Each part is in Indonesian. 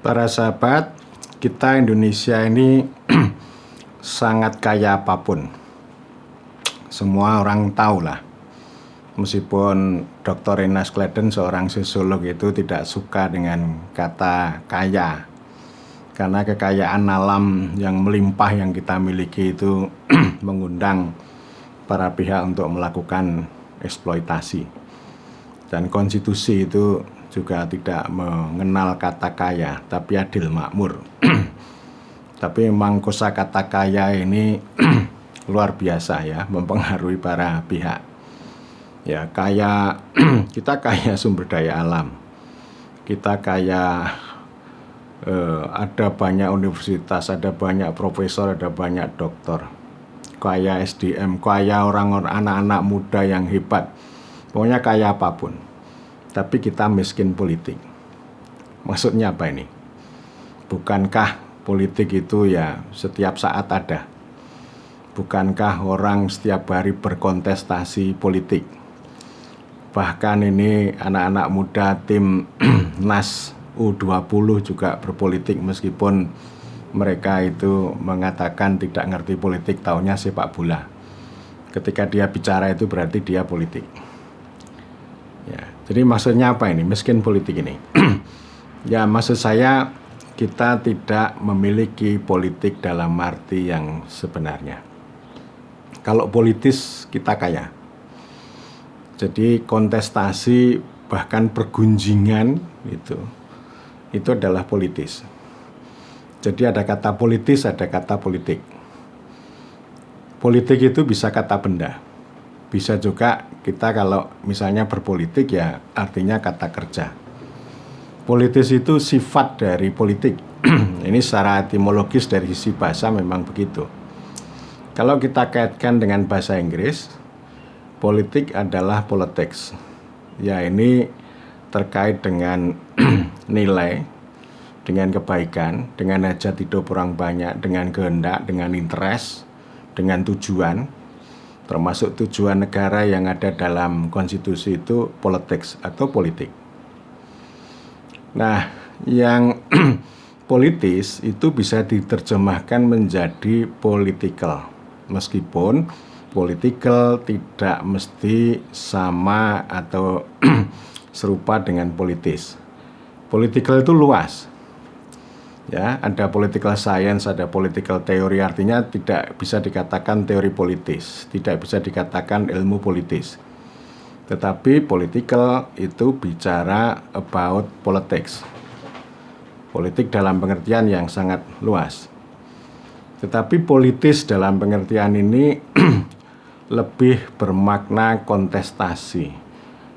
Para sahabat, kita Indonesia ini sangat kaya apapun. Semua orang tahu lah. Meskipun Dr. Ines Kleden, seorang sosiolog, itu tidak suka dengan kata kaya. Karena kekayaan alam yang melimpah yang kita miliki itu mengundang para pihak untuk melakukan eksploitasi. Dan konstitusi itu juga tidak mengenal kata kaya, tapi adil makmur. Tapi memang kosakata kaya ini luar biasa ya, mempengaruhi para pihak. Ya, kaya kita kaya sumber daya alam. Kita kaya ada banyak universitas, ada banyak profesor, ada banyak doktor. Kaya SDM, kaya orang-orang anak-anak muda yang hebat. Pokoknya kaya apapun. Tapi kita miskin politik. Maksudnya apa ini? Bukankah politik itu ya setiap saat ada? Bukankah orang setiap hari berkontestasi politik? Bahkan ini anak-anak muda tim NAS U20 juga berpolitik, meskipun mereka itu mengatakan tidak ngerti politik, taunya sepak bola. Ketika dia bicara itu berarti dia politik. Ya, jadi maksudnya apa ini? Miskin politik ini. Ya, maksud saya kita tidak memiliki politik dalam arti yang sebenarnya. Kalau politis kita kaya. Jadi kontestasi bahkan pergunjingan itu adalah politis. Jadi ada kata politis, ada kata politik. Politik itu bisa kata benda. Bisa juga kita kalau misalnya berpolitik ya artinya kata kerja. Politis itu sifat dari politik. Ini secara etimologis dari sisi bahasa memang begitu. Kalau kita kaitkan dengan bahasa Inggris, politik adalah politics. Ya, ini terkait dengan nilai, dengan kebaikan, dengan hajat hidup orang banyak, dengan kehendak, dengan interest, dengan tujuan, termasuk tujuan negara yang ada dalam konstitusi itu politics atau politik. Nah, yang politis itu bisa diterjemahkan menjadi political. Meskipun political tidak mesti sama atau serupa dengan politis. Political itu luas. Ya, ada political science, ada political theory, artinya tidak bisa dikatakan teori politis, tidak bisa dikatakan ilmu politis. Tetapi political itu bicara about politics. Politik dalam pengertian yang sangat luas. Tetapi politis dalam pengertian ini lebih bermakna kontestasi,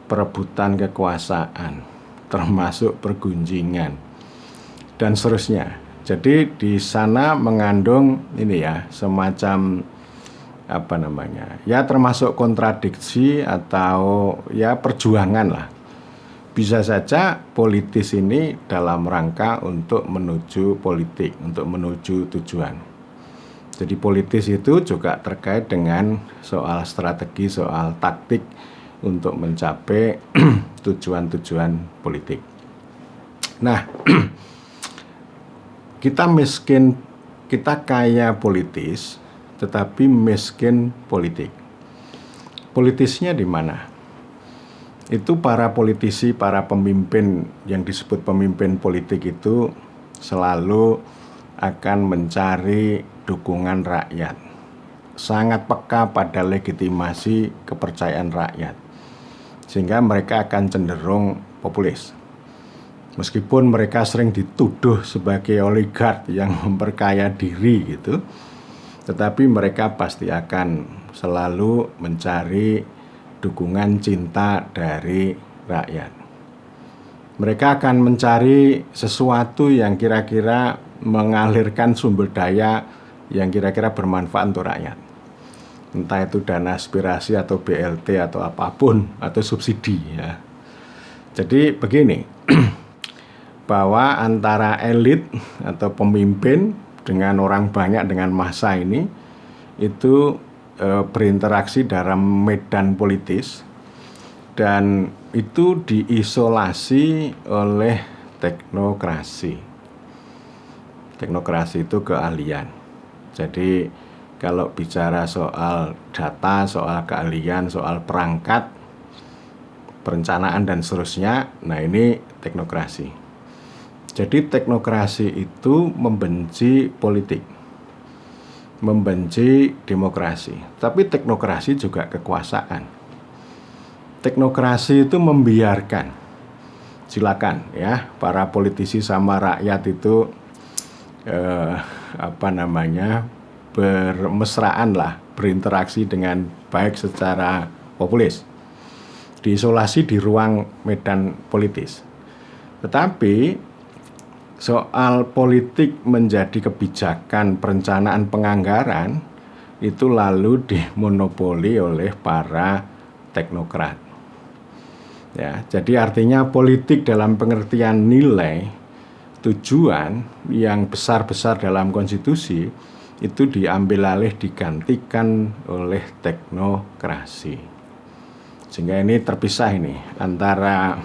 perebutan kekuasaan, termasuk pergunjingan, dan seterusnya. Jadi di sana mengandung ini ya, semacam ya termasuk kontradiksi atau ya perjuangan lah. Bisa saja politis ini dalam rangka untuk menuju politik, untuk menuju tujuan. Jadi politis itu juga terkait dengan soal strategi, soal taktik untuk mencapai tujuan-tujuan politik. Nah, kita kaya politis, tetapi miskin politik. Politisnya di mana? Itu para politisi, para pemimpin yang disebut pemimpin politik itu selalu akan mencari dukungan rakyat. Sangat peka pada legitimasi kepercayaan rakyat. Sehingga mereka akan cenderung populis. Meskipun mereka sering dituduh sebagai oligark yang memperkaya diri gitu, tetapi mereka pasti akan selalu mencari dukungan cinta dari rakyat. Mereka akan mencari sesuatu yang kira-kira mengalirkan sumber daya yang kira-kira bermanfaat untuk rakyat. Entah itu dana aspirasi atau BLT atau apapun, atau subsidi ya. Jadi begini, bahwa antara elit atau pemimpin dengan orang banyak, dengan massa ini, itu berinteraksi dalam medan politis, dan itu diisolasi oleh teknokrasi. Teknokrasi itu keahlian. Jadi kalau bicara soal data, soal keahlian, soal perangkat, perencanaan dan seterusnya, nah ini teknokrasi. Jadi teknokrasi itu membenci politik, membenci demokrasi. Tapi teknokrasi juga kekuasaan. Teknokrasi itu membiarkan, silakan ya, para politisi sama rakyat itu bermesraan lah, berinteraksi dengan baik secara populis, diisolasi di ruang medan politis. Tetapi soal politik menjadi kebijakan perencanaan penganggaran itu lalu dimonopoli oleh para teknokrat. Ya, jadi artinya politik dalam pengertian nilai, tujuan yang besar-besar dalam konstitusi itu diambil alih, digantikan oleh teknokrasi. Sehingga ini terpisah ini antara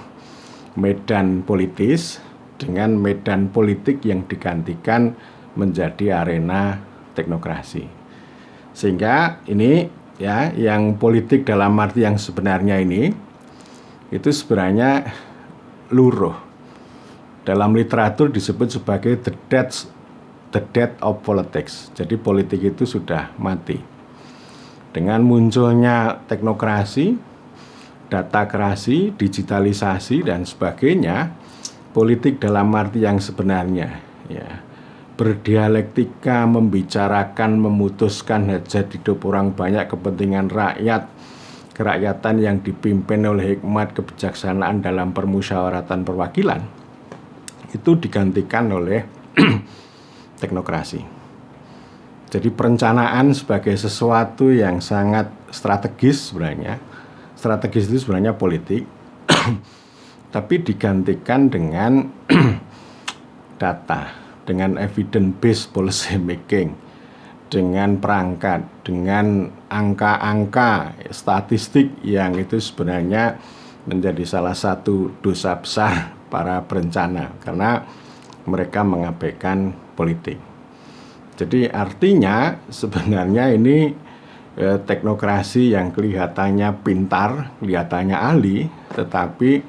medan politis dengan medan politik yang digantikan menjadi arena teknokrasi. Sehingga ini ya, yang politik dalam arti yang sebenarnya ini itu sebenarnya luruh. Dalam literatur disebut sebagai the death of politics. Jadi politik itu sudah mati. Dengan munculnya teknokrasi, datakrasi, digitalisasi dan sebagainya, politik dalam arti yang sebenarnya ya, berdialektika, membicarakan, memutuskan hajat hidup orang banyak, kepentingan rakyat, kerakyatan yang dipimpin oleh hikmat kebijaksanaan dalam permusyawaratan perwakilan, itu digantikan oleh teknokrasi. Jadi perencanaan sebagai sesuatu yang sangat strategis sebenarnya. Strategis itu sebenarnya politik, tapi digantikan dengan data, dengan evidence based policy making, dengan perangkat, dengan angka-angka statistik yang itu sebenarnya menjadi salah satu dosa besar para berencana karena mereka mengabaikan politik. Jadi artinya sebenarnya ini teknokrasi yang kelihatannya pintar, kelihatannya ahli, tetapi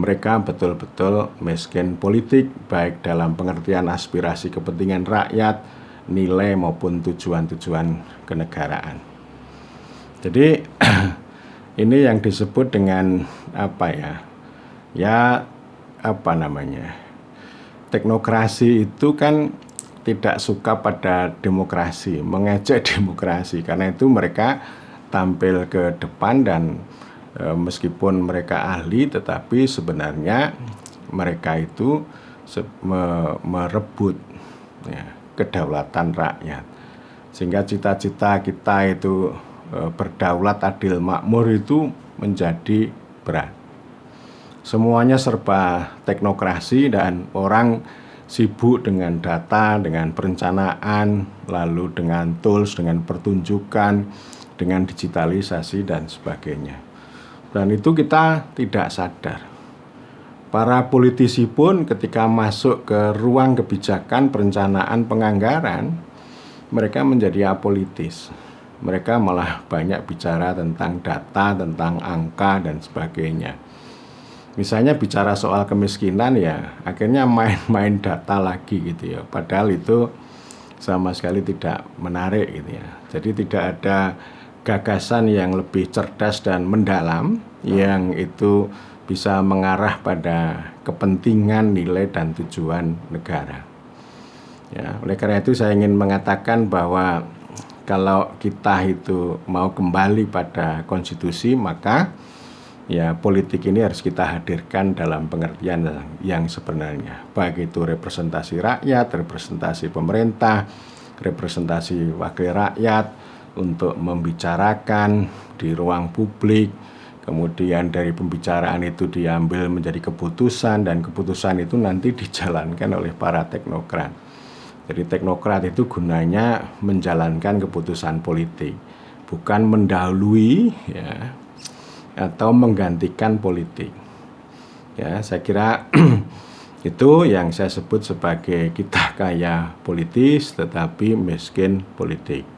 mereka betul-betul miskin politik, baik dalam pengertian aspirasi kepentingan rakyat, nilai maupun tujuan-tujuan kenegaraan. Jadi ini yang disebut dengan teknokrasi itu kan tidak suka pada demokrasi, mengejek demokrasi. Karena itu mereka tampil ke depan dan meskipun mereka ahli, tetapi sebenarnya mereka itu merebut ya, kedaulatan rakyat. Sehingga cita-cita kita itu berdaulat, adil, makmur itu menjadi berat. Semuanya serba teknokrasi dan orang sibuk dengan data, dengan perencanaan, lalu dengan tools, dengan pertunjukan, dengan digitalisasi dan sebagainya. Dan itu kita tidak sadar. Para politisi pun ketika masuk ke ruang kebijakan perencanaan penganggaran, mereka menjadi apolitis. Mereka malah banyak bicara tentang data, tentang angka dan sebagainya. Misalnya bicara soal kemiskinan ya, akhirnya main-main data lagi gitu ya. Padahal itu sama sekali tidak menarik gitu ya. Jadi tidak ada gagasan yang lebih cerdas dan mendalam yang itu bisa mengarah pada kepentingan, nilai dan tujuan negara. Ya, oleh karena itu saya ingin mengatakan bahwa kalau kita itu mau kembali pada konstitusi, maka ya politik ini harus kita hadirkan dalam pengertian yang sebenarnya, baik itu representasi rakyat, representasi pemerintah, representasi wakil rakyat untuk membicarakan di ruang publik, kemudian dari pembicaraan itu diambil menjadi keputusan dan keputusan itu nanti dijalankan oleh para teknokrat. Jadi teknokrat itu gunanya menjalankan keputusan politik, bukan mendahului ya, atau menggantikan politik. Ya, saya kira Itu yang saya sebut sebagai kita kaya politis tetapi miskin politik.